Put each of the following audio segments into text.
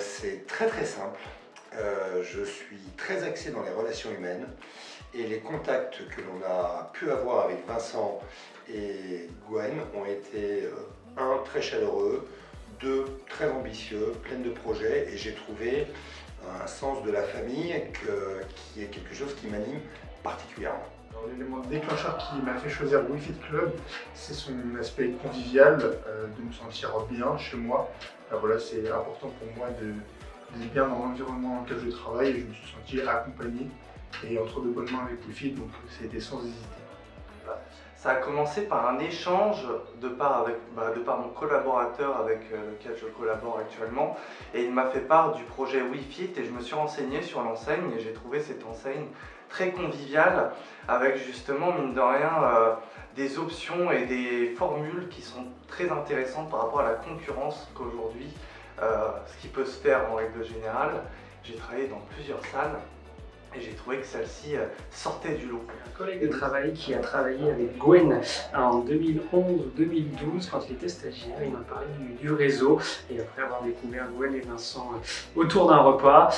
C'est très simple. Je suis très axé dans les relations humaines et les contacts que l'on a pu avoir avec Vincent et Gwen ont été un, très chaleureux, deux, très ambitieux, plein de projets, et j'ai trouvé un sens de la famille qui est quelque chose qui m'anime particulièrement. L'élément déclencheur qui m'a fait choisir le WeFit Club, c'est son aspect convivial, de me sentir bien chez moi. Voilà, c'est important pour moi d'être bien dans l'environnement dans lequel je travaille, et je me suis senti accompagné et entre de bonnes mains avec WeFit, donc c'était sans hésiter. Ça a commencé par un échange de par mon collaborateur avec lequel je collabore actuellement, et il m'a fait part du projet WeFit et je me suis renseigné sur l'enseigne et j'ai trouvé cette enseigne très conviviale avec justement, mine de rien, des options et des formules qui sont très intéressantes par rapport à la concurrence qu'aujourd'hui, ce qui peut se faire en règle générale. J'ai travaillé dans plusieurs salles et j'ai trouvé que celle-ci sortait du lot. Un collègue de travail qui a travaillé avec Gwen en 2011 ou 2012 quand il était stagiaire, il m'a parlé du réseau, et après avoir découvert Gwen et Vincent autour d'un repas,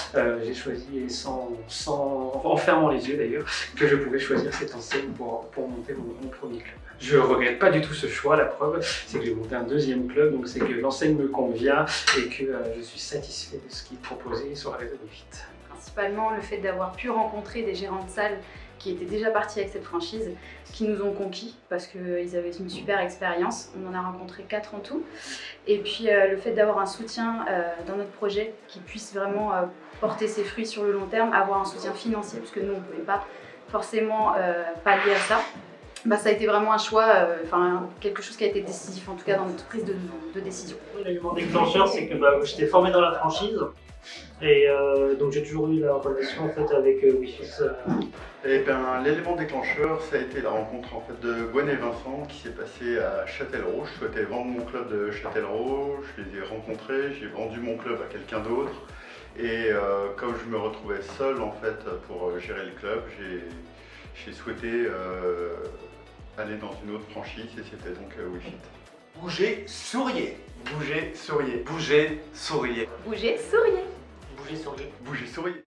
j'ai choisi, en fermant les yeux d'ailleurs, que je pouvais choisir cette enseigne pour monter mon premier club. Je ne regrette pas du tout ce choix, la preuve c'est que j'ai monté un deuxième club, donc c'est que l'enseigne me convient et que je suis satisfait de ce qui est proposé sur la réseau WeFit. Principalement le fait d'avoir pu rencontrer des gérants de salles qui étaient déjà partis avec cette franchise, qui nous ont conquis parce qu'ils avaient une super expérience. On en a rencontré 4 en tout. Et puis le fait d'avoir un soutien dans notre projet qui puisse vraiment porter ses fruits sur le long terme, avoir un soutien financier, puisque nous on ne pouvait pas forcément pallier à ça. Ça a été vraiment un choix, quelque chose qui a été décisif en tout cas dans notre prise de décision. L'élément déclencheur, c'est que j'étais formé dans la franchise. Et donc j'ai toujours eu la relation en fait avec WeFit. L'élément déclencheur, ça a été la rencontre en fait de Gwen et Vincent qui s'est passée à Châtellerault. Je souhaitais vendre mon club de Châtellerault, je les ai rencontrés, j'ai vendu mon club à quelqu'un d'autre. Et comme je me retrouvais seul en fait pour gérer le club, j'ai souhaité aller dans une autre franchise, et c'était donc WeFit. Bougez, souriez. Bougez, souriez. Bougez, souriez. Bougez, souriez. Bouger, sourire. Bougez, souriez.